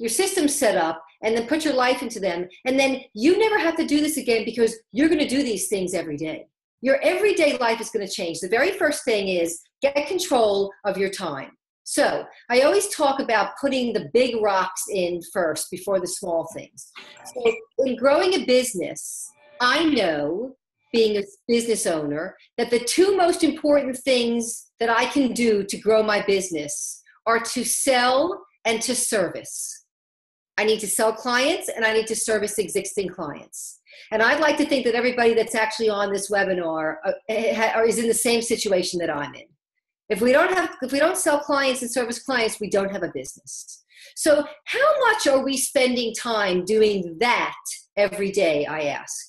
your systems set up, and then put your life into them. And then you never have to do this again because you're going to do these things every day. Your everyday life is going to change. The very first thing is get control of your time. So I always talk about putting the big rocks in first before the small things. So in growing a business, I know, being a business owner, that the two most important things that I can do to grow my business are to sell and to service. I need to sell clients and I need to service existing clients. And I'd like to think that everybody that's actually on this webinar is in the same situation that I'm in. If we don't sell clients and service clients, we don't have a business. So how much are we spending time doing that every day, I ask?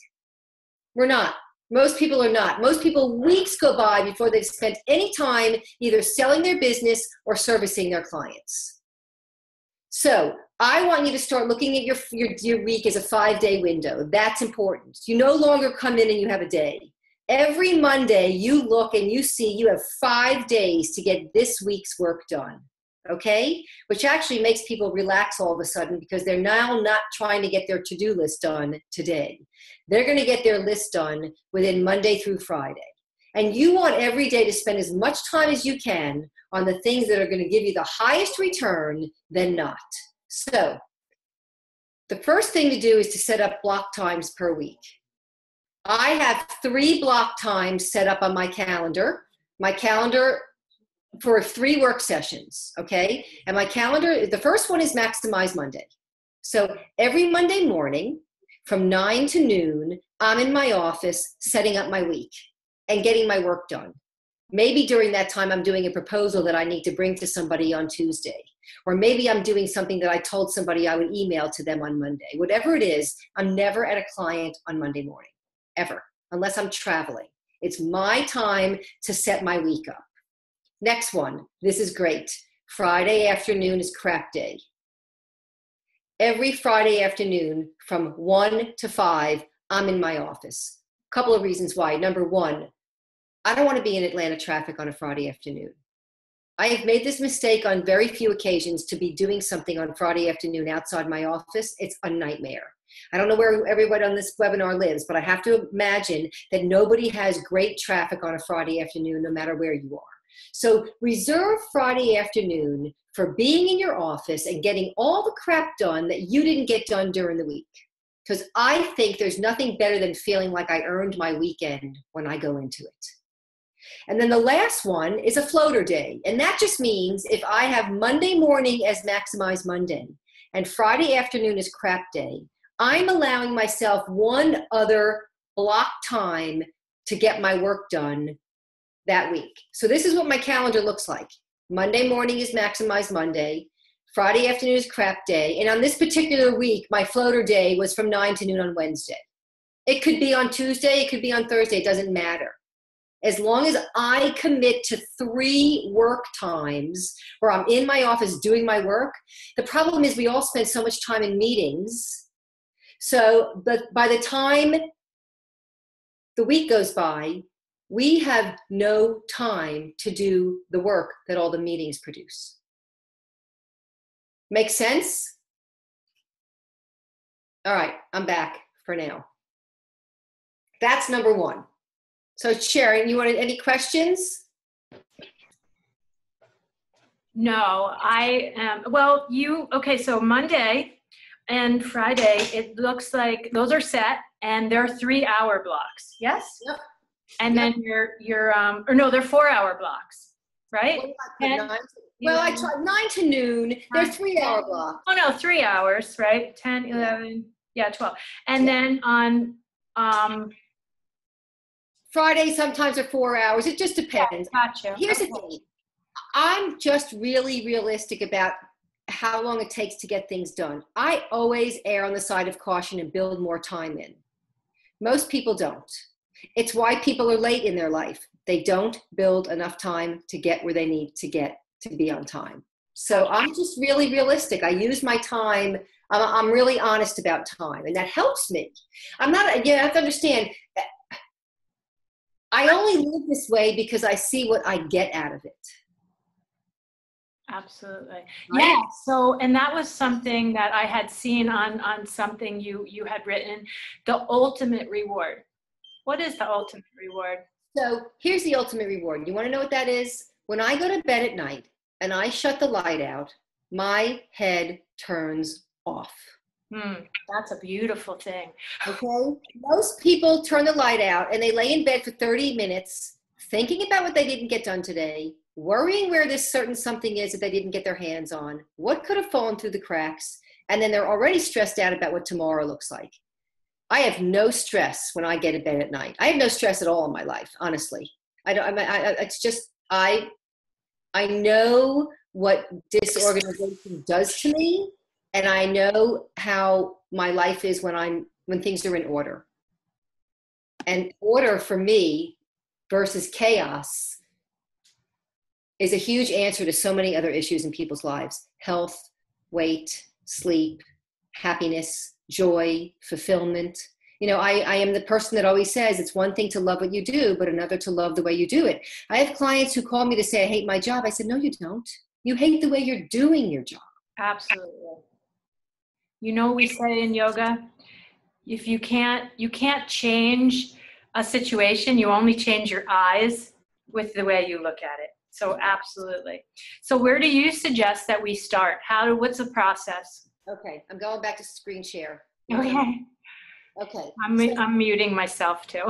We're not. Most people are not. Most people, weeks go by before they've spent any time either selling their business or servicing their clients. So I want you to start looking at your week as a 5-day window. That's important. You no longer come in and you have a day. Every Monday you look and you see you have 5 days to get this week's work done. Okay? Which actually makes people relax all of a sudden because they're now not trying to get their to-do list done today. They're going to get their list done within Monday through Friday. And you want every day to spend as much time as you can on the things that are going to give you the highest return than not. So the first thing to do is to set up block times per week. I have 3 block times set up on my calendar. My calendar for 3 work sessions, okay? And my calendar, the first one is Maximize Monday. So every Monday morning from 9 to noon, I'm in my office setting up my week and getting my work done. Maybe during that time I'm doing a proposal that I need to bring to somebody on Tuesday. Or maybe I'm doing something that I told somebody I would email to them on Monday. Whatever it is, I'm never at a client on Monday morning, ever, unless I'm traveling. It's my time to set my week up. Next one, this is great. Friday afternoon is crap day. Every Friday afternoon from 1 to 5, I'm in my office. A couple of reasons why. Number one, I don't want to be in Atlanta traffic on a Friday afternoon. I have made this mistake on very few occasions to be doing something on Friday afternoon outside my office. It's a nightmare. I don't know where everybody on this webinar lives, but I have to imagine that nobody has great traffic on a Friday afternoon, no matter where you are. So reserve Friday afternoon for being in your office and getting all the crap done that you didn't get done during the week. Because I think there's nothing better than feeling like I earned my weekend when I go into it. And then the last one is a floater day. And that just means if I have Monday morning as Maximize Monday and Friday afternoon is crap day, I'm allowing myself one other block time to get my work done that week. So this is what my calendar looks like. Monday morning is Maximize Monday. Friday afternoon is crap day. And on this particular week, my floater day was from 9 to noon on Wednesday. It could be on Tuesday. It could be on Thursday. It doesn't matter. As long as I commit to 3 work times where I'm in my office doing my work. The problem is we all spend so much time in meetings. So but by the time the week goes by, we have no time to do the work that all the meetings produce. Make sense? All right, I'm back for now. That's number 1. So Sharon, you wanted any questions? No, I am, well, okay, so Monday and Friday, it looks like those are set and they're 3-hour blocks, yes? Yep. And then or no, they're 4-hour blocks, right? Well, I tried 9 to noon. They're 3-hour blocks. Oh no, 3 hours, right? 10, 11, yeah, 12. And then on Friday sometimes are 4 hours. It just depends. Yeah, gotcha. Here's the thing. I'm just really realistic about how long it takes to get things done. I always err on the side of caution and build more time in. Most people don't. It's why people are late in their life. They don't build enough time to get where they need to get to be on time. So I'm just really realistic. I use my time. I'm really honest about time, and that helps me. I'm not, you have to understand, I only live this way because I see what I get out of it. Absolutely. right? Yeah. So, and that was something that I had seen on something you had written, the ultimate reward. What is the ultimate reward? So here's the ultimate reward. You want to know what that is? When I go to bed at night and I shut the light out, my head turns off. That's a beautiful thing. Okay? Most people turn the light out and they lay in bed for 30 minutes thinking about what they didn't get done today, worrying where this certain something is that they didn't get their hands on, what could have fallen through the cracks, and then they're already stressed out about what tomorrow looks like. I have no stress when I get in bed at night. I have no stress at all in my life, honestly. It's just, I know what disorganization does to me, and I know how my life is when things are in order. And order for me versus chaos is a huge answer to so many other issues in people's lives: health, weight, sleep, happiness, joy, fulfillment. You know, I am the person that always says it's one thing to love what you do, but another to love the way you do it. I have clients who call me to say, I hate my job. I said, no, you don't. You hate the way you're doing your job. Absolutely. You know, we say in yoga, if you can't change a situation, you only change your eyes with the way you look at it. So absolutely. So where do you suggest that we start? What's the process? Okay, I'm going back to screen share. Okay. Okay. I'm muting myself too.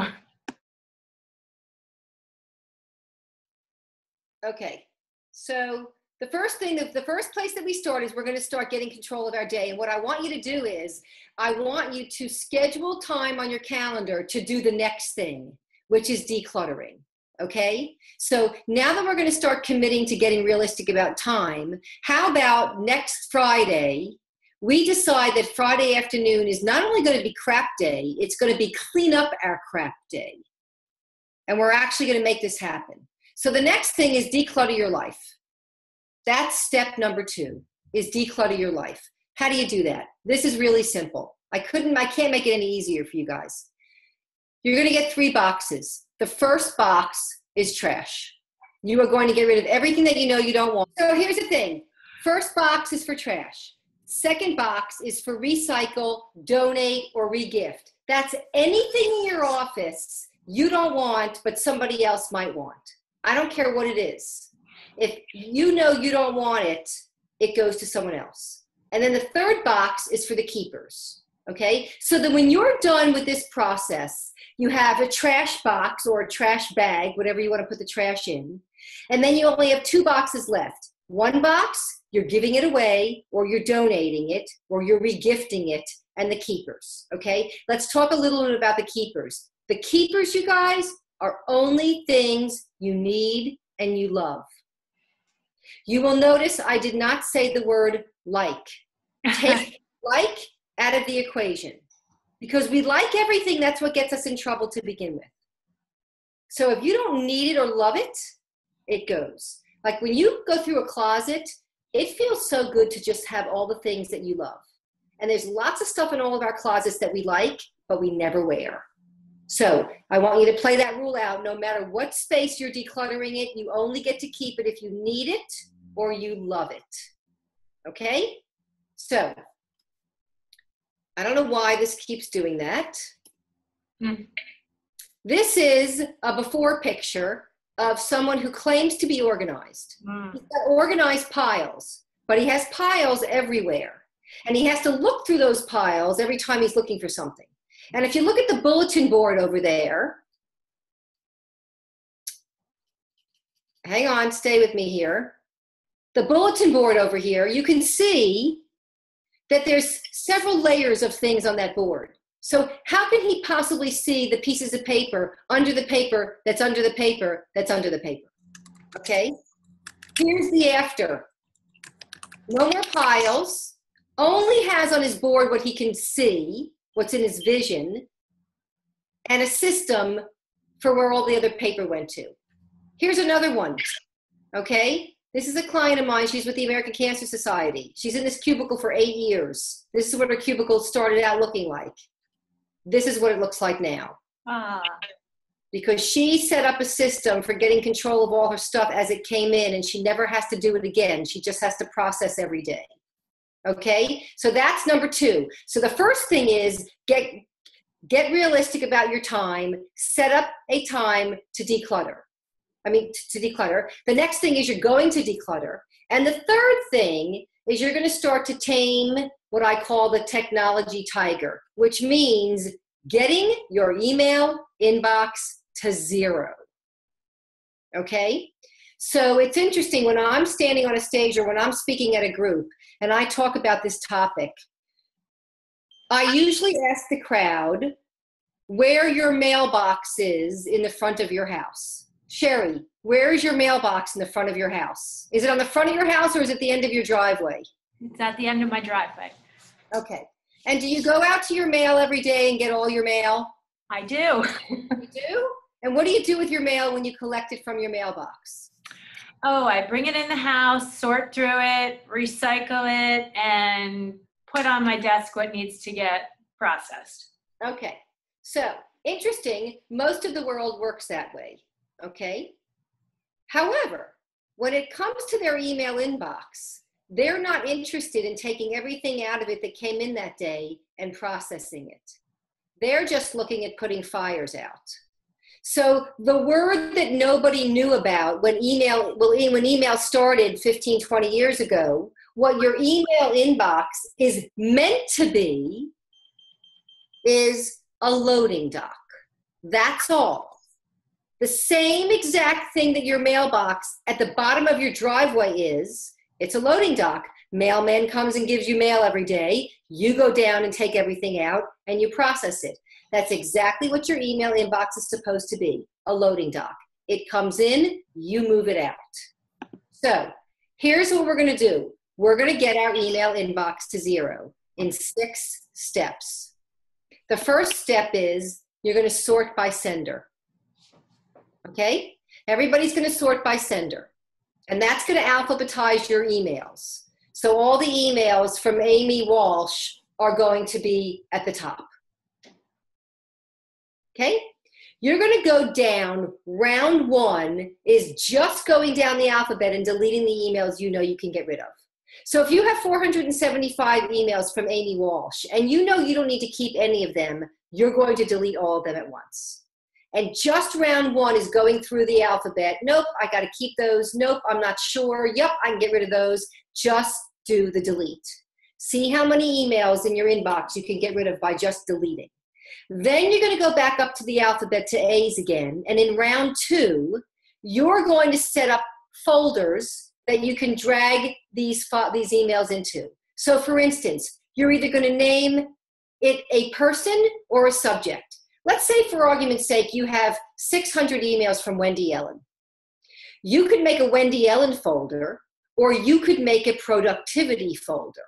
Okay. So the first place that we start is we're going to start getting control of our day. And what I want you to do is I want you to schedule time on your calendar to do the next thing, which is decluttering. Okay. So now that we're going to start committing to getting realistic about time, how about next Friday, we decide that Friday afternoon is not only going to be crap day, it's going to be clean up our crap day. And we're actually going to make this happen. So the next thing is declutter your life. That's step number 2, is declutter your life. How do you do that? This is really simple. I can't make it any easier for you guys. You're going to get 3 boxes. The first box is trash. You are going to get rid of everything that you know you don't want. So here's the thing. First box is for trash. Second box is for recycle, donate, or regift. That's anything in your office you don't want, but somebody else might want. I don't care what it is. If you know you don't want it, it goes to someone else. And then the third box is for the keepers. Okay? So that when you're done with this process, you have a trash box or a trash bag, whatever you want to put the trash in. And then you only have 2 boxes left. One box, you're giving it away, or you're donating it, or you're regifting it, and the keepers. Okay? Let's talk a little bit about the keepers. The keepers, you guys, are only things you need and you love. You will notice I did not say the word like. Take like out of the equation. Because we like everything, that's what gets us in trouble to begin with. So if you don't need it or love it, it goes. Like when you go through a closet, it feels so good to just have all the things that you love. And there's lots of stuff in all of our closets that we like, but we never wear. So I want you to play that rule out. No matter what space you're decluttering it, you only get to keep it if you need it or you love it. Okay? So I don't know why this keeps doing that. This is a before picture of someone who claims to be organized. He's got organized piles, but he has piles everywhere. And he has to look through those piles every time he's looking for something. And if you look at the bulletin board over there, hang on, stay with me here. The bulletin board over here, you can see that there's several layers of things on that board. So how can he possibly see the pieces of paper under the paper that's under the paper that's under the paper? Okay? Here's the after. No more piles. Only has on his board what he can see, what's in his vision, and a system for where all the other paper went to. Here's another one, okay? This is a client of mine. She's with the American Cancer Society. She's in this cubicle for 8 years. This is what her cubicle started out looking like. This is what it looks like now. because she set up a system for getting control of all her stuff as it came in, and she never has to do it again. She just has to process every day. Okay, so that's number 2. So the first thing is get realistic about your time. Set up a time to declutter. To declutter. The next thing is you're going to declutter. And the third thing is you're going to start to tame what I call the technology tiger, which means getting your email inbox to 0. Okay? So it's interesting when I'm standing on a stage or when I'm speaking at a group and I talk about this topic, I usually ask the crowd where your mailbox is in the front of your house. Sherry, where is your mailbox in the front of your house? Is it on the front of your house or is it the end of your driveway? It's at the end of my driveway. Okay. And do you go out to your mail every day and get all your mail? I do. You do? And what do you do with your mail when you collect it from your mailbox? Oh, I bring it in the house, sort through it, recycle it, and put on my desk what needs to get processed. Okay. So, interesting, most of the world works that way. Okay? However, when it comes to their email inbox, they're not interested in taking everything out of it that came in that day and processing it. They're just looking at putting fires out. So the word that nobody knew about when email started 15, 20 years ago, what your email inbox is meant to be is a loading dock. That's all. The same exact thing that your mailbox at the bottom of your driveway is, it's a loading dock. Mailman comes and gives you mail every day. You go down and take everything out and you process it. That's exactly what your email inbox is supposed to be, a loading dock. It comes in, you move it out. So here's what we're going to do. We're going to get our email inbox to 0 in 6 steps. The first step is you're going to sort by sender. Okay? Everybody's going to sort by sender. And that's going to alphabetize your emails. So all the emails from Amy Walsh are going to be at the top. Okay? You're going to go down. Round 1 is just going down the alphabet and deleting the emails you know you can get rid of. So if you have 475 emails from Amy Walsh and you know you don't need to keep any of them, you're going to delete all of them at once. And just round 1 is going through the alphabet. Nope, I got to keep those. Nope, I'm not sure. Yep, I can get rid of those. Just do the delete. See how many emails in your inbox you can get rid of by just deleting. Then you're going to go back up to the alphabet to A's again. And in round 2, you're going to set up folders that you can drag these emails into. So for instance, you're either going to name it a person or a subject. Let's say for argument's sake, you have 600 emails from Wendy Ellen. You could make a Wendy Ellen folder, or you could make a productivity folder,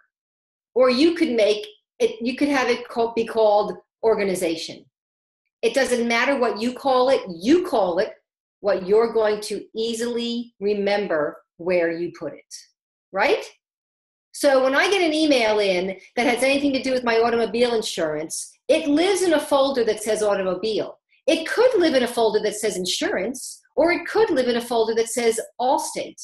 or you could have it be called organization. It doesn't matter what you call it what you're going to easily remember where you put it, right? So when I get an email in that has anything to do with my automobile insurance, it lives in a folder that says automobile. It could live in a folder that says insurance, or it could live in a folder that says Allstate.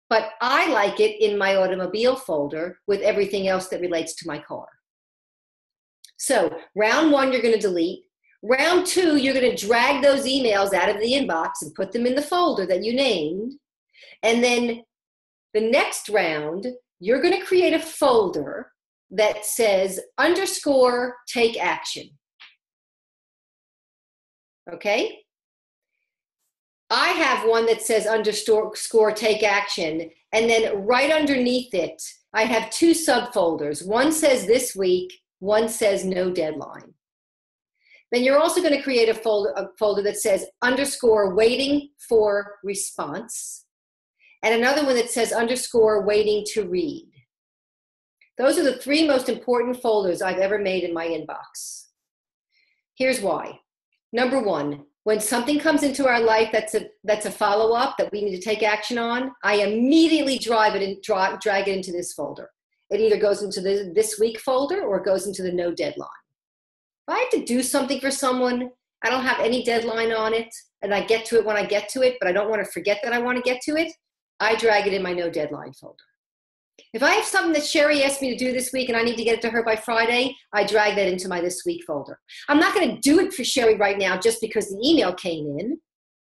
But I like it in my automobile folder with everything else that relates to my car. So round 1, you're going to delete. Round 2, you're going to drag those emails out of the inbox and put them in the folder that you named. And then the next round, you're going to create a folder that says _take action. Okay? I have one that says _take action, and then right underneath it, I have 2 subfolders. One says this week, one says no deadline. Then you're also going to create a folder that says _waiting for response, and another one that says _waiting to read. Those are the 3 most important folders I've ever made in my inbox. Here's why. Number 1, when something comes into our life that's a follow-up that we need to take action on, I immediately drag it into this folder. It either goes into the this week folder or it goes into the no deadline. If I have to do something for someone, I don't have any deadline on it, and I get to it when I get to it, but I don't want to forget that I want to get to it, I drag it in my no deadline folder. If I have something that Sherry asked me to do this week and I need to get it to her by Friday, I drag that into my this week folder. I'm not going to do it for Sherry right now just because the email came in.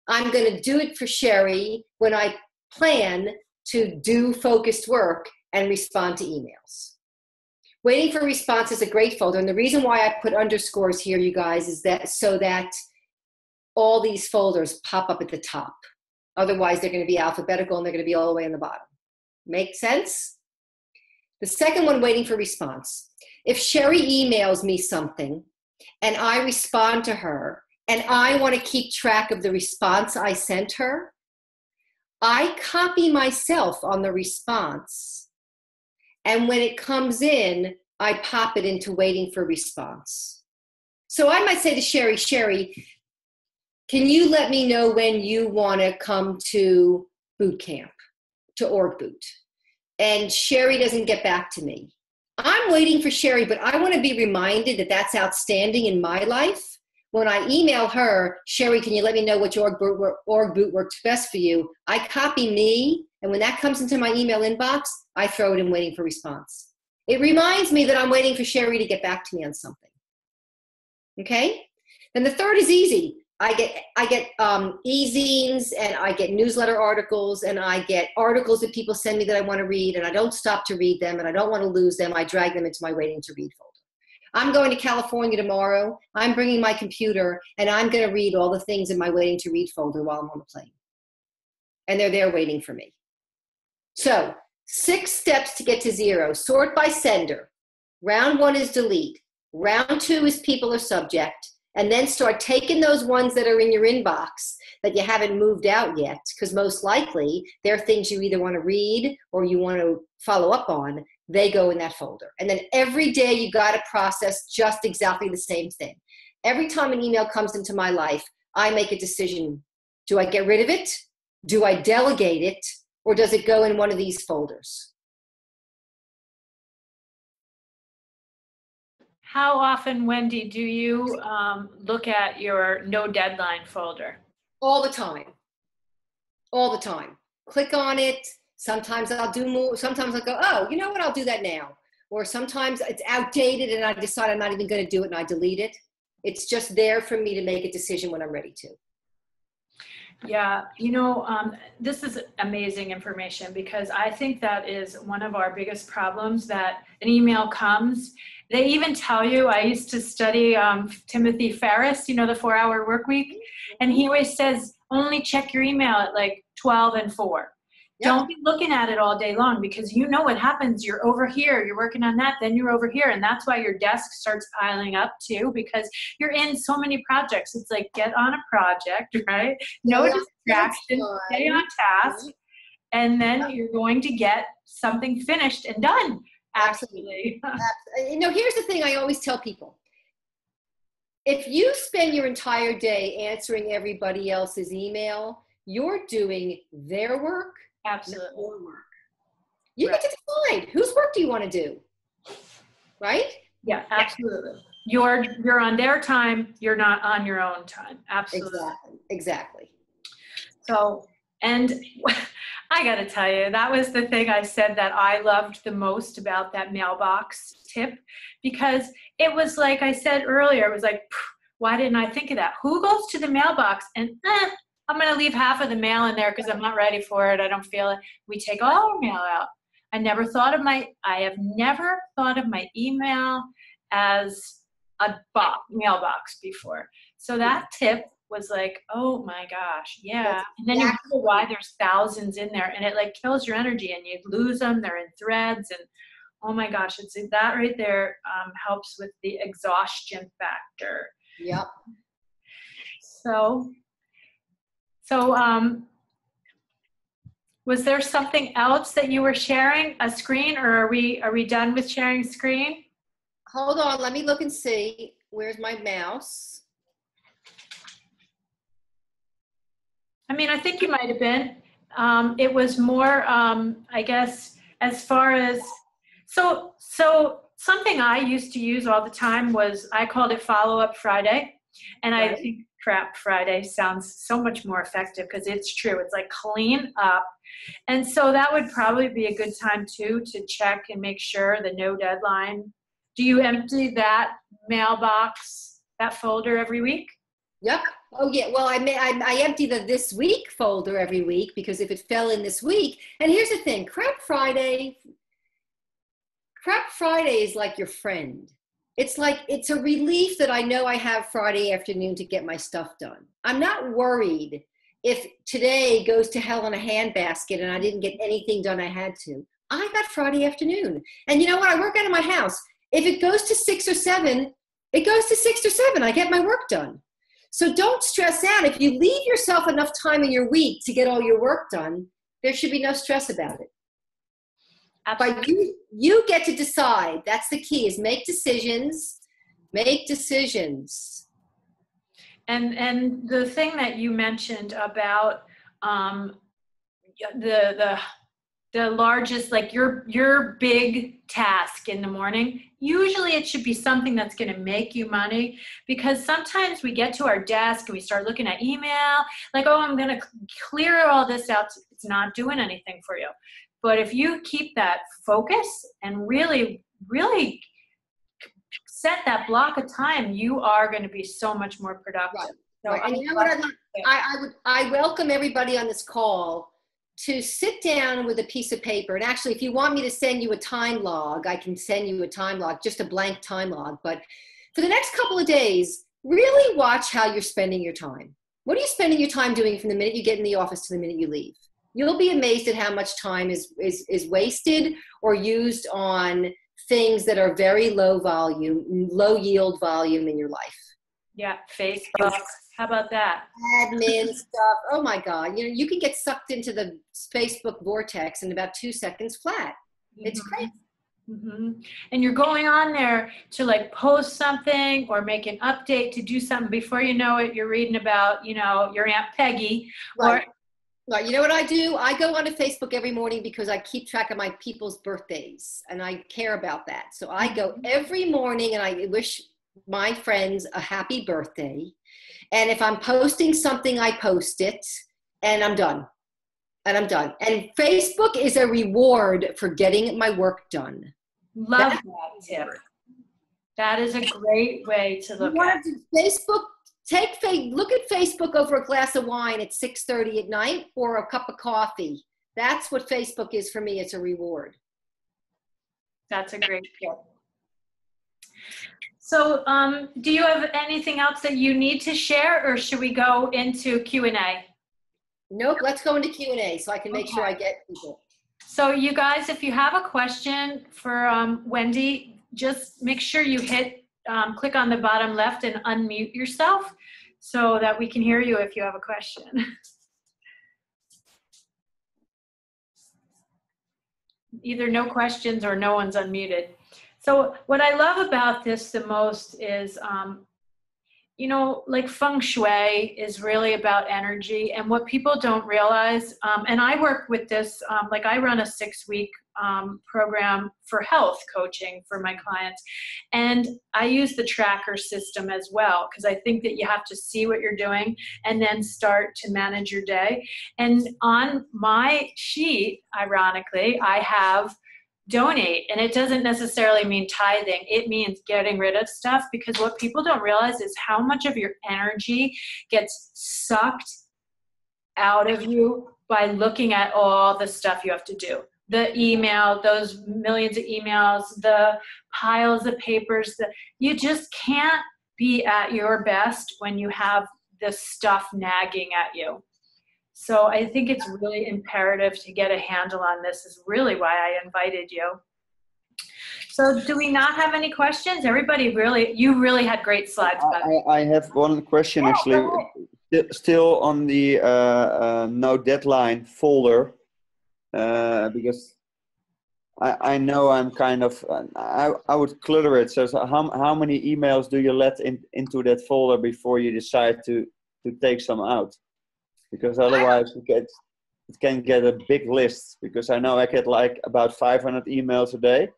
I'm going to do it for Sherry when I plan to do focused work and respond to emails. Waiting for response is a great folder. And the reason why I put underscores here, you guys, is that so that all these folders pop up at the top. Otherwise, they're going to be alphabetical and they're going to be all the way on the bottom. Make sense? The second one, waiting for response. If Sherry emails me something and I respond to her and I want to keep track of the response I sent her, I copy myself on the response. And when it comes in, I pop it into waiting for response. So I might say to Sherry, Sherry, can you let me know when you want to come to boot camp, to org boot? And Sherry doesn't get back to me. I'm waiting for Sherry, but I want to be reminded that that's outstanding in my life. When I email her, Sherry, can you let me know which org boot works best for you? I copy me, and when that comes into my email inbox, I throw it in waiting for response. It reminds me that I'm waiting for Sherry to get back to me on something. Okay? Then the third is easy. I get e-zines, and I get newsletter articles, and I get articles that people send me that I want to read, and I don't stop to read them, and I don't want to lose them. I drag them into my waiting to read folder. I'm going to California tomorrow. I'm bringing my computer, and I'm going to read all the things in my waiting to read folder while I'm on the plane. And they're there waiting for me. So 6 steps to get to 0. Sort by sender. Round 1 is delete. Round 2 is people or subject. And then start taking those ones that are in your inbox that you haven't moved out yet, because most likely they're things you either want to read or you want to follow up on. They go in that folder. And then every day you got to process just exactly the same thing. Every time an email comes into my life, I make a decision. Do I get rid of it? Do I delegate it? Or does it go in one of these folders? How often, Wendy, do you look at your no deadline folder? All the time. All the time. Click on it. Sometimes I'll do more. Sometimes I'll go, oh, you know what? I'll do that now. Or sometimes it's outdated and I decide I'm not even going to do it and I delete it. It's just there for me to make a decision when I'm ready to. Yeah, you know, this is amazing information, because I think that is one of our biggest problems, that an email comes. They even tell you, I used to study Timothy Ferriss, you know, the 4-Hour Work Week, and he always says, only check your email at like 12 and 4. Yep. Don't be looking at it all day long, because you know what happens. You're over here, you're working on that, then you're over here. And that's why your desk starts piling up too, because you're in so many projects. It's like, get on a project, right? No distraction, stay on task. And then you're going to get something finished and done. Absolutely. You know, here's the thing I always tell people. If you spend your entire day answering everybody else's email, you're doing their work. Absolutely. Your work. You get to decide whose work do you want to do, right? Yeah, absolutely. You're on their time. You're not on your own time. Absolutely. Exactly. So, and I got to tell you, that was the thing I said that I loved the most about that mailbox tip, because it was like I said earlier, it was like, why didn't I think of that? Who goes to the mailbox and I'm going to leave half of the mail in there because I'm not ready for it. I don't feel it. We take all our mail out. I have never thought of my email as a mailbox before. So that tip was like, oh my gosh, yeah. And then you know why there's thousands in there, and it like kills your energy and you lose them. They're in threads, and oh my gosh, it's that right there helps with the exhaustion factor. Yep. So was there something else that you were sharing, a screen, or are we done with sharing screen? Hold on, let me look and see. Where's my mouse? I mean, I think you might have been. It was more, I guess, as far as, so something I used to use all the time was, I called it Follow-Up Friday. And I Right. think Crap Friday sounds so much more effective because it's true. It's like clean up. And so that would probably be a good time too to check and make sure the no deadline. Do you empty that mailbox, that folder every week? Yep. Oh yeah. Well, I empty the this week folder every week because if it fell in this week, and here's the thing, Crap Friday is like your friend. It's like, it's a relief that I know I have Friday afternoon to get my stuff done. I'm not worried if today goes to hell in a handbasket and I didn't get anything done I had to. I got Friday afternoon. And you know what? I work out of my house. If it goes to 6 or 7, it goes to 6 or 7. I get my work done. So don't stress out. If you leave yourself enough time in your week to get all your work done, there should be no stress about it. But you get to decide. That's the key, is make decisions. Make decisions. And the thing that you mentioned about the largest, like your big task in the morning, usually it should be something that's going to make you money, because sometimes we get to our desk and we start looking at email like, oh, I'm going to clear all this out. It's not doing anything for you. But if you keep that focus and really, really set that block of time, you are going to be so much more productive. Right. So Right. And you know what I welcome everybody on this call to sit down with a piece of paper. And actually, if you want me to send you a time log, I can send you a time log, just a blank time log. But for the next couple of days, really watch how you're spending your time. What are you spending your time doing from the minute you get in the office to the minute you leave? You'll be amazed at how much time is wasted or used on things that are very low volume, low yield volume in your life. Yeah, Facebook. How about that? Admin stuff. Oh my God. You know, you can get sucked into the Facebook vortex in about 2 seconds flat. It's crazy. Mm-hmm. And you're going on there to like post something or make an update to do something. Before you know it, you're reading about, you know, your Aunt Peggy. Right. Right. You know what I do? I go onto Facebook every morning because I keep track of my people's birthdays and I care about that. So I go every morning and I wish my friends a happy birthday. And if I'm posting something, I post it and I'm done. And I'm done. And Facebook is a reward for getting my work done. Love that tip. That is a great way to look at it. Facebook. Look at Facebook over a glass of wine at 6:30 at night or a cup of coffee. That's what Facebook is for me. It's a reward. That's a great tip. So do you have anything else that you need to share, or should we go into Q&A? Nope, let's go into Q&A so I can make sure I get people. So you guys, if you have a question for Wendy, just make sure you click on the bottom left and unmute yourself so that we can hear you if you have a question. Either no questions or no one's unmuted. So what I love about this the most is, you know, like feng shui is really about energy, and what people don't realize, and I work with this, like I run a 6-week program for health coaching for my clients, and I use the tracker system as well, because I think that you have to see what you're doing and then start to manage your day. And on my sheet, ironically, I have donate, and it doesn't necessarily mean tithing. It means getting rid of stuff, because what people don't realize is how much of your energy gets sucked out of you by looking at all the stuff you have to do. The email, those millions of emails, the piles of papers, you just can't be at your best when you have this stuff nagging at you. So I think it's really imperative to get a handle on this, is really why I invited you. So do we not have any questions? Everybody you really had great slides. I have one question actually, still on the no deadline folder, because I know I'm kind of, I would clutter it. So how many emails do you let into that folder before you decide to take some out? Because otherwise it can get a big list, because I know I get like about 500 emails a day.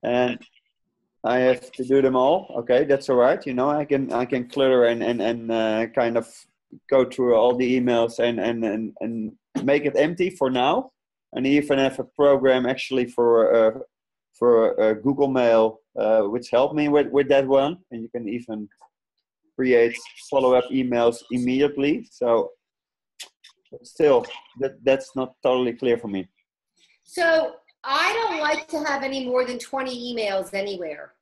And I have to do them all. Okay, that's all right. You know, I can clutter and kind of go through all the emails and make it empty for now. And even have a program actually for Google Mail, which helped me with that one. And you can even create follow-up emails immediately. So still, that's not totally clear for me. So I don't like to have any more than 20 emails anywhere.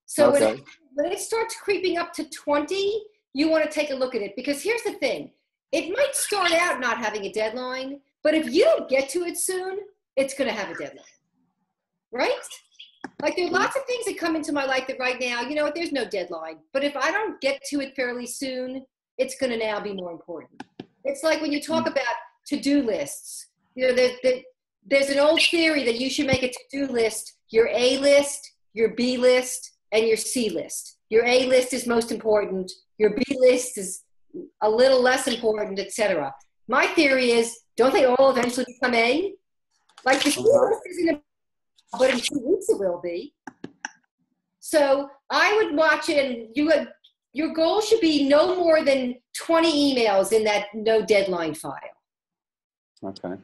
So Okay. when it starts creeping up to 20, you want to take a look at it, because here's the thing. It might start out not having a deadline, but if you don't get to it soon, it's going to have a deadline, right? Like there are lots of things that come into my life that right now, you know what, there's no deadline. But if I don't get to it fairly soon, it's going to now be more important. It's like when you talk about to-do lists, you know, there's an old theory that you should make a to-do list, your A list, your B list, and your C list. Your A list is most important. Your B list is a little less important, etc. My theory is, don't they all eventually become A? Like the C list isn't, but in 2 weeks it will be. So I would watch it, and your goal should be no more than 20 emails in that no deadline file. Okay.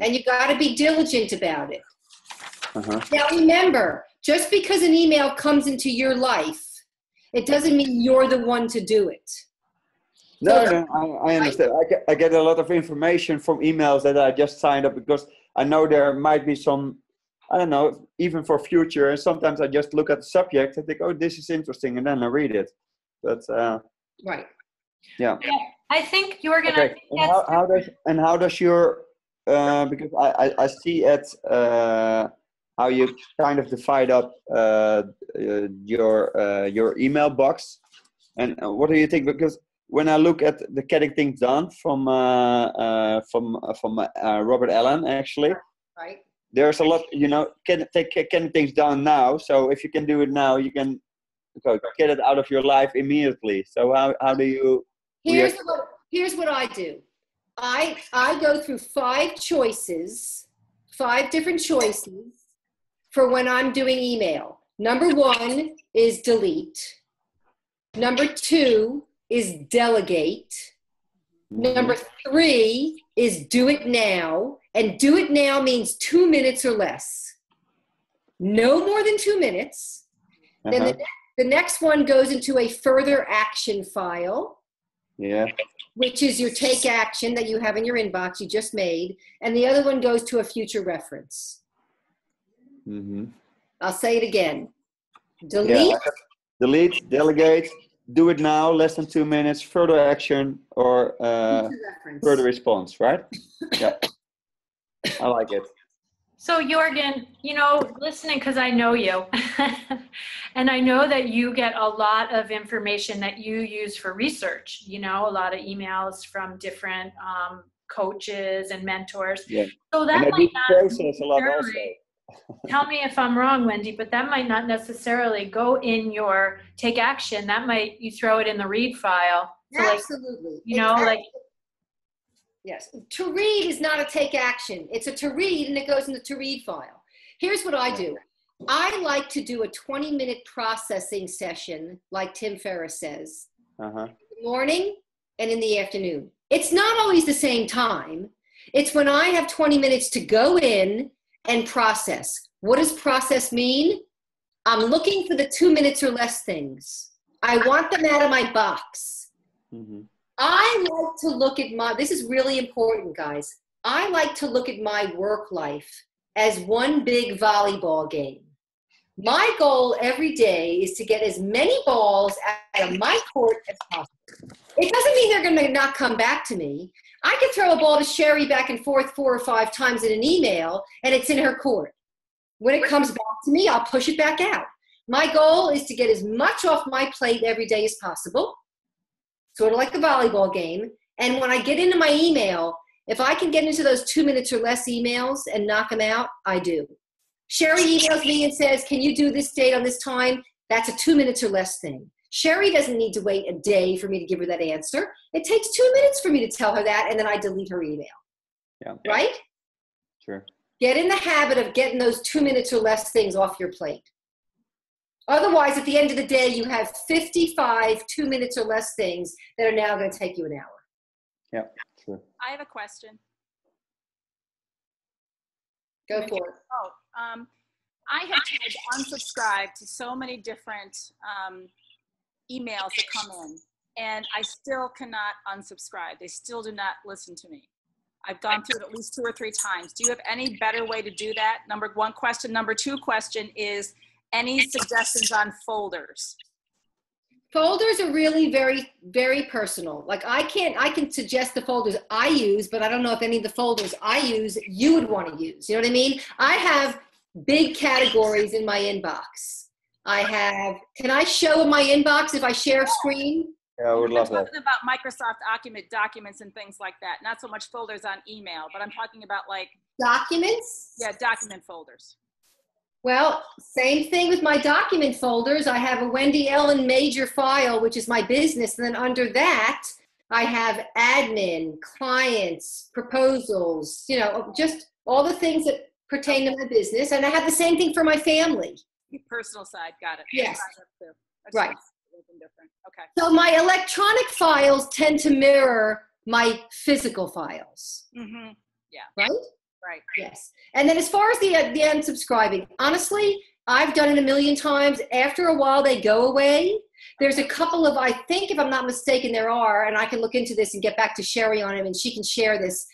And you got to be diligent about it. Now remember, just because an email comes into your life, it doesn't mean you're the one to do it. No, I understand. I get a lot of information from emails that I just signed up because I know there might be some, I don't know, even for future. And sometimes I just look at the subject and think, oh, this is interesting, and then I read it. But right. Yeah. I think you're gonna. Okay. And how does your because I see at how you kind of divide up your email box, and what do you think? Because when I look at the Getting Things Done from Robert Allen, actually, right, there's a lot. You know, getting things done now. So if you can do it now, you can get it out of your life immediately. So how do you? Here's what I do. I go through 5 different choices for when I'm doing email. Number 1 is delete. Number 2 is delegate. Number 3 is do it now. And do it now means 2 minutes or less. No more than 2 minutes. Then the next one goes into a further action file. Yeah. Which is your take action that you have in your inbox you just made. And the other one goes to a future reference. I'll say it again. Delete. Yeah. Delete, delegate, do it now, less than 2 minutes, further action, or further response, right? Yeah. I like it. So Jorgen, you know, listening, because I know you, and I know that you get a lot of information that you use for research, you know, a lot of emails from different coaches and mentors. Yeah. So that and I might do not process a lot also. Tell me if I'm wrong, Wendy, but that might not necessarily go in your take action. That might, you throw it in the read file. So Absolutely. Like, you know, like. Yes. To read is not a take action. It's a to read, and it goes in the to read file. Here's what I do. I like to do a 20-minute processing session, like Tim Ferriss says, in the morning and in the afternoon. It's not always the same time. It's when I have 20 minutes to go in and process. What does process mean? I'm looking for the 2 minutes or less things. I want them out of my box. I like to look at this is really important, guys. I like to look at my work life as one big volleyball game. My goal every day is to get as many balls out of my court as possible. It doesn't mean they're going to not come back to me. I could throw a ball to Sherry back and forth 4 or 5 times in an email, and it's in her court. When it comes back to me, I'll push it back out. My goal is to get as much off my plate every day as possible, sort of like a volleyball game. And when I get into my email, if I can get into those 2 minutes or less emails and knock them out, I do. Sherry emails me and says, can you do this date on this time? That's a 2 minutes or less thing. Sherry doesn't need to wait a day for me to give her that answer. It takes 2 minutes for me to tell her that, and then I delete her email. Yeah. Right? Sure. Get in the habit of getting those 2 minutes or less things off your plate. Otherwise, at the end of the day, you have 55 2 minutes or less things that are now going to take you an hour. Yeah, sure. I have a question. Go for it. Oh, I have tried to unsubscribe to so many different emails that come in, and I still cannot unsubscribe. They still do not listen to me. I've gone through it at least 2 or 3 times. Do you have any better way to do that? Number 1 question. Number 2 question is, any suggestions on folders? Folders are really very, very personal. Like I can suggest the folders I use, but I don't know if any of the folders I use you would want to use. You know what I mean? I have big categories in my inbox. Can I show my inbox if I share a screen? Yeah, I would love I'm that. talking about Microsoft documents and things like that. Not so much folders on email, but I'm talking about like Documents? Yeah, document folders. Well, same thing with my document folders. I have a Wendy Ellen major file, which is my business. And then under that, I have admin, clients, proposals, you know, just all the things that pertain to my business. And I have the same thing for my family. Your personal side, got it. Yes. Right. Different. Okay. So my electronic files tend to mirror my physical files. Mm-hmm. Yeah. Right? Right. Yes. And then as far as the unsubscribing, honestly, I've done it a million times. After a while, they go away. There's a couple of, I think, if I'm not mistaken, there are, and I can look into this and get back to Sherry on it, and she can share this,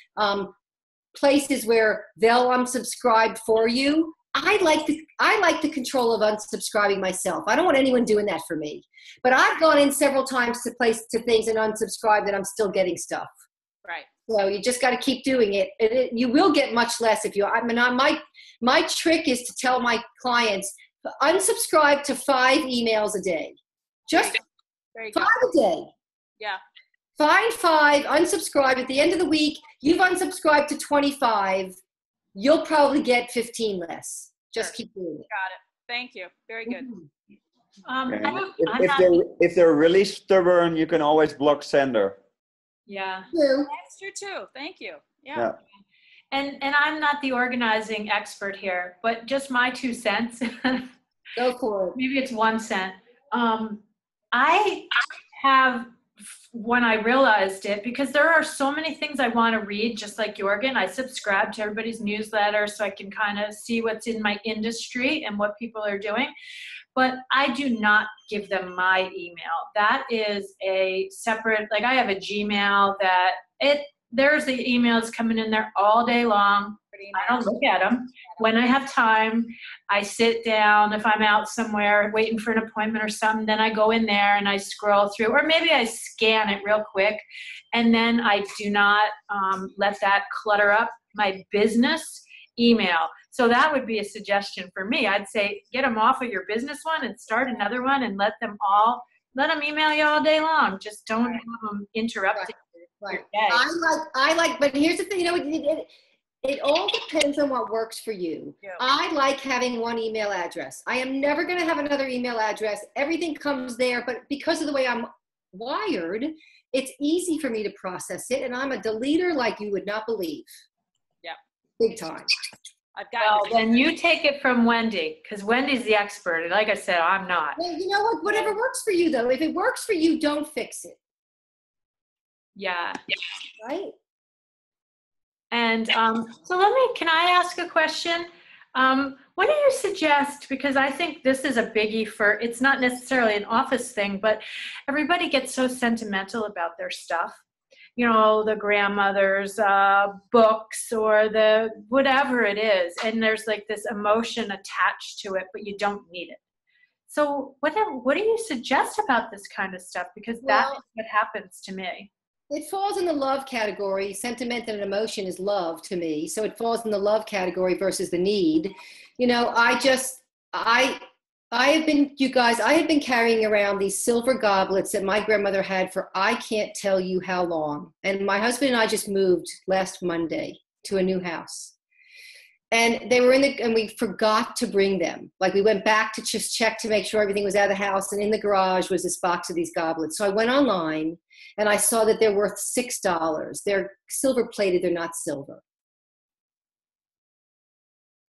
places where they'll unsubscribe for you. I like the control of unsubscribing myself. I don't want anyone doing that for me. But I've gone in several times to things and unsubscribe that I'm still getting stuff. Right. So you just got to keep doing it. You will get much less if you. I mean, my trick is to tell my clients unsubscribe to 5 emails a day, just 5 a day. Yeah. Find 5, unsubscribe. At the end of the week, you've unsubscribed to 25. You'll probably get 15 less. Just keep doing it. Got it. Thank you. Very good. If they're really stubborn, you can always block sender. Yeah. That's true too. Thank you. Yeah. And I'm not the organizing expert here, but just my 2 cents. Go for it. Maybe it's 1 cent. I have, when I realized it, because there are so many things I want to read, just like Jorgen, I subscribe to everybody's newsletter so I can kind of see what's in my industry and what people are doing. But I do not give them my email. That is a separate, like I have a Gmail that there's the emails coming in there all day long. I don't look at them. When I have time, I sit down. If I'm out somewhere waiting for an appointment or something, then I go in there and I scroll through, or maybe I scan it real quick. And then I do not let that clutter up my business email. So that would be a suggestion for me. I'd say get them off of your business one and start another one and let them email you all day long. Just don't have them interrupting your day. I like, but here's the thing, you know, it all depends on what works for you. Yeah. I like having one email address. I am never going to have another email address. Everything comes there, but because of the way I'm wired, it's easy for me to process it, and I'm a deleter like you would not believe. Yeah. Big time. Then you take it from Wendy, because Wendy's the expert. Like I said, I'm not. Well, you know what? Whatever works for you, though. If it works for you, don't fix it. Yeah. Right? And so can I ask a question? What do you suggest, because I think this is a biggie it's not necessarily an office thing, but everybody gets so sentimental about their stuff. You know, the grandmother's books or the whatever it is. And there's like this emotion attached to it, but you don't need it. So what do you suggest about this kind of stuff? Because that's what happens to me. It falls in the love category. Sentiment and emotion is love to me. So it falls in the love category versus the need. You know, I have been carrying around these silver goblets that my grandmother had for I can't tell you how long. And my husband and I just moved last Monday to a new house. And they were and we forgot to bring them. Like we went back to just check to make sure everything was out of the house. And in the garage was this box of these goblets. So I went online and I saw that they're worth $6. They're silver plated. They're not silver.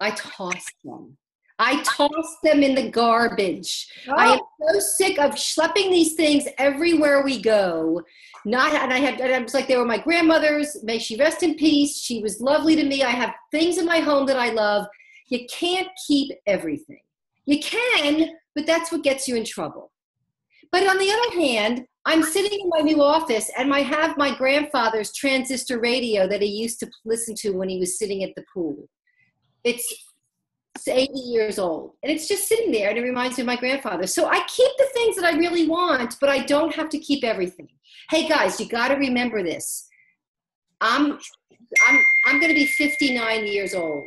I tossed them. I toss them in the garbage. Oh. I am so sick of schlepping these things everywhere we go. And I was like, they were my grandmother's. May she rest in peace. She was lovely to me. I have things in my home that I love. You can't keep everything. You can, but that's what gets you in trouble. But on the other hand, I'm sitting in my new office and I have my grandfather's transistor radio that he used to listen to when he was sitting at the pool. It's 80 years old and it's just sitting there and it reminds me of my grandfather. So I keep the things that I really want, but I don't have to keep everything. Hey guys, you got to remember this. I'm going to be 59 years old.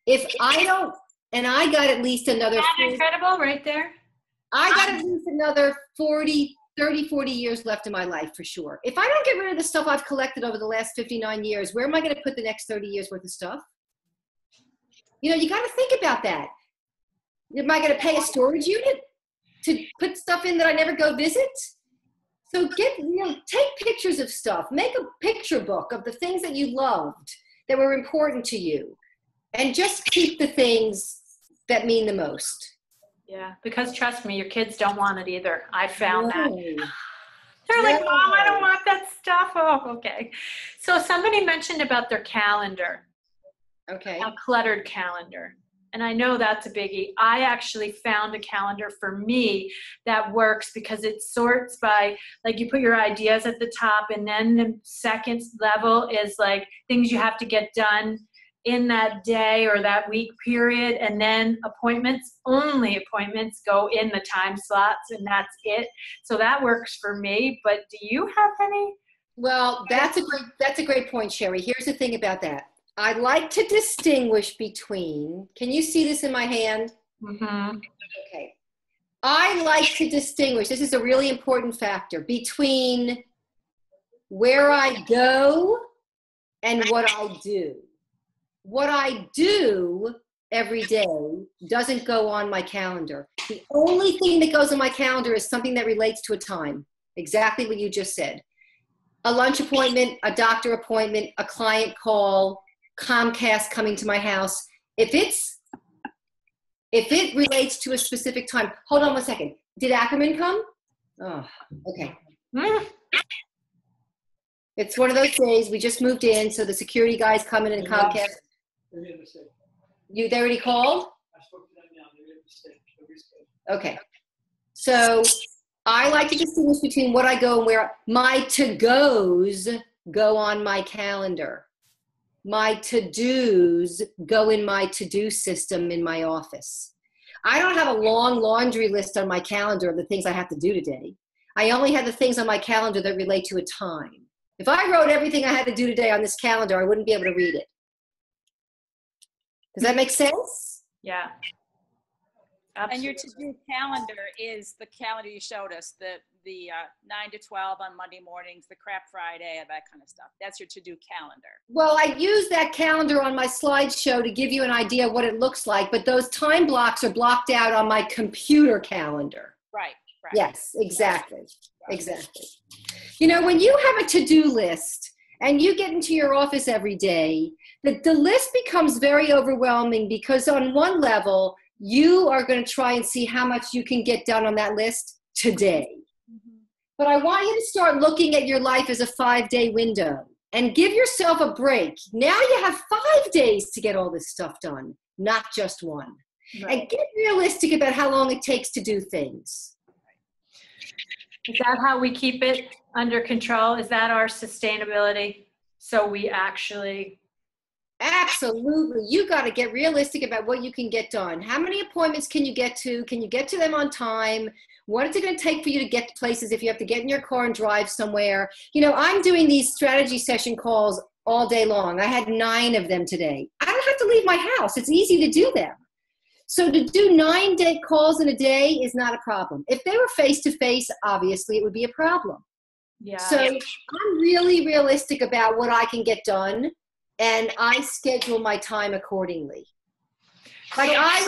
If I don't, and I got at least another. That's incredible right there. I got at least another 40 years left in my life for sure. If I don't get rid of the stuff I've collected over the last 59 years, where am I going to put the next 30 years worth of stuff? You know, you got to think about that. Am I going to pay a storage unit to put stuff in that I never go visit? So take pictures of stuff. Make a picture book of the things that you loved, that were important to you. And just keep the things that mean the most. Yeah, because trust me, your kids don't want it either. I found that. They're No. like, Mom, I don't want that stuff. Oh, okay. So somebody mentioned about their calendar. Okay. A cluttered calendar. And I know that's a biggie. I actually found a calendar for me that works because it sorts by, like, you put your ideas at the top, and then the second level is like things you have to get done in that day or that week period, and then only appointments go in the time slots, and that's it. So that works for me. But do you have any? Well, that's a great point, Sherry. Here's the thing about that. I like to distinguish between, can you see this in my hand? Mm-hmm. Okay. I like to distinguish, this is a really important factor, between where I go and what I do. What I do every day doesn't go on my calendar. The only thing that goes on my calendar is something that relates to a time. Exactly what you just said. A lunch appointment, a doctor appointment, a client call, Comcast coming to my house. If it relates to a specific time, hold on one second. Did Ackerman come? Oh, okay. It's one of those days, we just moved in, so the security guys come in and Comcast. They already called? I spoke to them now. They're Okay. So I like to distinguish between what I go and where my to-goes go on my calendar. My to-dos go in my to-do system in my office. I don't have a long laundry list on my calendar of the things I have to do today. I only have the things on my calendar that relate to a time. If I wrote everything I had to do today on this calendar, I wouldn't be able to read it. Does that make sense? Yeah. Absolutely. And your to-do calendar is the calendar you showed us, the 9 to 12 on Monday mornings, the crap Friday, and that kind of stuff. That's your to-do calendar. Well, I use that calendar on my slideshow to give you an idea of what it looks like, but those time blocks are blocked out on my computer calendar. Right. Yes, exactly. Exactly. You know, when you have a to-do list and you get into your office every day, the list becomes very overwhelming because on one level, you are going to try and see how much you can get done on that list today. Mm-hmm. But I want you to start looking at your life as a 5-day window and give yourself a break. Now you have 5 days to get all this stuff done, not just one. Right. And get realistic about how long it takes to do things. Is that how we keep it under control? Is that our sustainability? So we actually... Absolutely. You got to get realistic about what you can get done. How many appointments can you get to? Can you get to them on time? What is it going to take for you to get to places if you have to get in your car and drive somewhere? You know, I'm doing these strategy session calls all day long. I had 9 of them today. I don't have to leave my house. It's easy to do them. So to do 9 calls in a day is not a problem. If they were face-to-face, obviously it would be a problem. Yeah. So I'm really realistic about what I can get done, and I schedule my time accordingly. Like I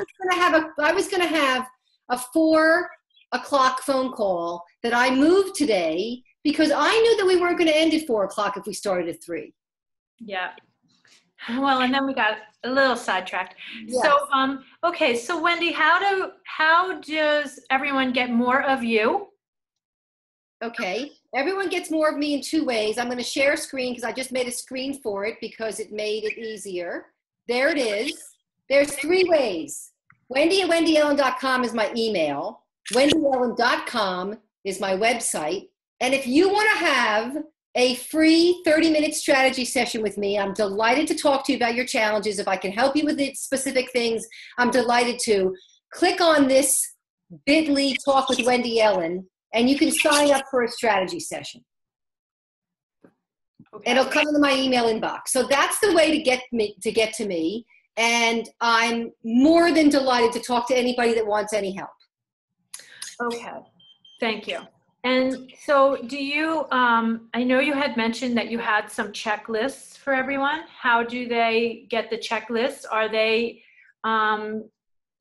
was going to have a 4 o'clock phone call that I moved today because I knew that we weren't going to end at 4 o'clock if we started at 3. Yeah. Well, and then we got a little sidetracked. Yes. So, okay. So Wendy, how does everyone get more of you? Okay, everyone gets more of me in 2 ways. I'm going to share a screen because I just made a screen for it because it made it easier. There it is. There's 3 ways. Wendy@wendyellen.com is my email. wendyellen.com is my website. And if you want to have a free 30-minute strategy session with me, I'm delighted to talk to you about your challenges. If I can help you with the specific things, I'm delighted to. Click on this bit.ly Talk with Wendy Ellen, and you can sign up for a strategy session. Okay. It'll come into my email inbox. So that's the way to get to me. And I'm more than delighted to talk to anybody that wants any help. Okay, thank you. And so do you, I know you had mentioned that you had some checklists for everyone. How do they get the checklists? Are they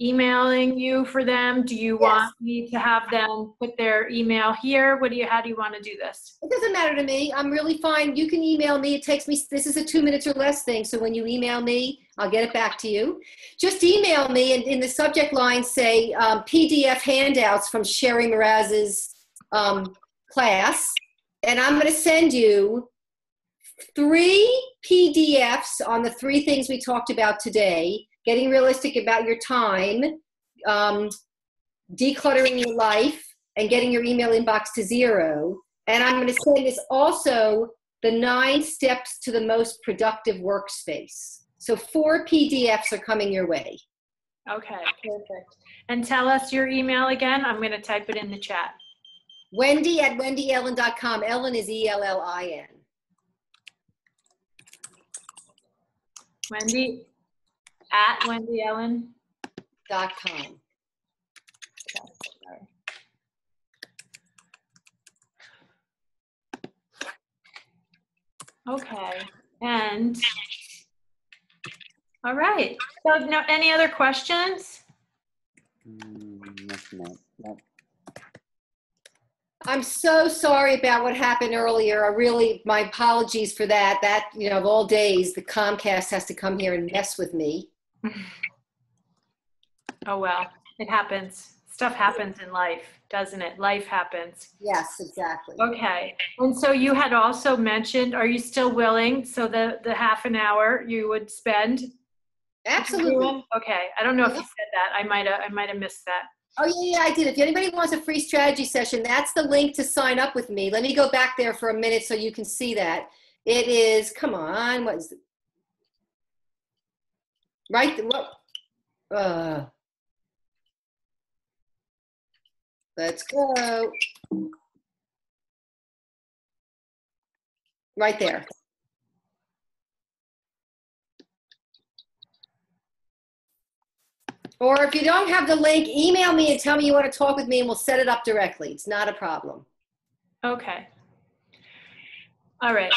emailing you for them? Do you want me to have them put their email here? How do you want to do this? It doesn't matter to me. I'm really fine. You can email me. It takes me, this is a 2 minutes or less thing. So when you email me, I'll get it back to you. Just email me and in the subject line say PDF handouts from Sherry Mraz's class. And I'm going to send you 3 PDFs on the 3 things we talked about today. Getting realistic about your time, decluttering your life, and getting your email inbox to 0. And I'm going to send this also the 9 steps to the most productive workspace. So 4 PDFs are coming your way. Okay, perfect. And tell us your email again. I'm going to type it in the chat. Wendy@wendyellen.com. Ellen is ELLIN. Wendy@wendyellen.com. Okay, and all right. So, no, any other questions? No. I'm so sorry about what happened earlier. My apologies for that. That, of all days, the Comcast has to come here and mess with me. Oh, well, it happens. Stuff happens in life, doesn't it? Life happens. Yes, exactly. Okay. And so you had also mentioned, are you still willing? So the half an hour you would spend? Absolutely. Okay. I don't know if you said that. I might have missed that. Oh, yeah, I did. If anybody wants a free strategy session, that's the link to sign up with me. Let me go back there for a minute so you can see that. It is, come on, what is it? Right, let's go. Right there. Or if you don't have the link, email me and tell me you want to talk with me and we'll set it up directly. It's not a problem. Okay. All right.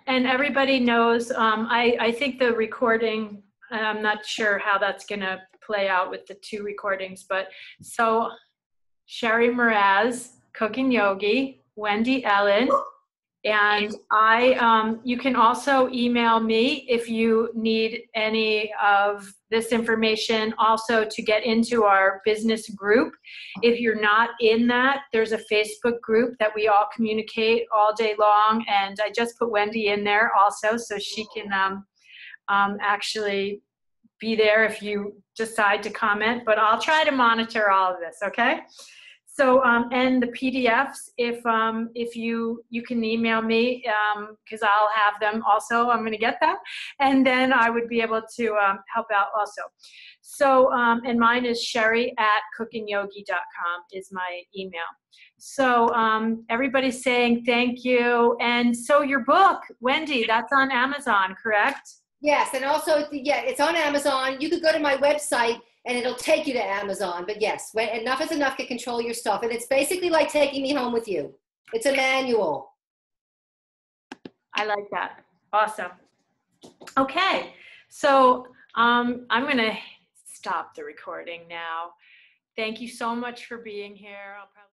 And everybody knows, I think the recording, I'm not sure how that's going to play out with the 2 recordings, but so Sherry Mraz, Cooking Yogi, Wendy Ellen, and you can also email me if you need any of this information also to get into our business group. If you're not in that, there's a Facebook group that we all communicate all day long, and I just put Wendy in there also so she can actually be there if you decide to comment, but I'll try to monitor all of this, okay? So, and the PDFs, if you can email me, because I'll have them also, I'm going to get them, and then I would be able to help out also. So, and mine is sherry@cookingyogi.com is my email. So everybody's saying thank you. And so your book, Wendy, that's on Amazon, correct? Yes, and also, yeah, it's on Amazon. You could go to my website and it'll take you to Amazon. But yes, when enough is enough to control your stuff. And it's basically like taking me home with you. It's a manual. I like that. Awesome. Okay, so I'm going to stop the recording now. Thank you so much for being here. I'll probably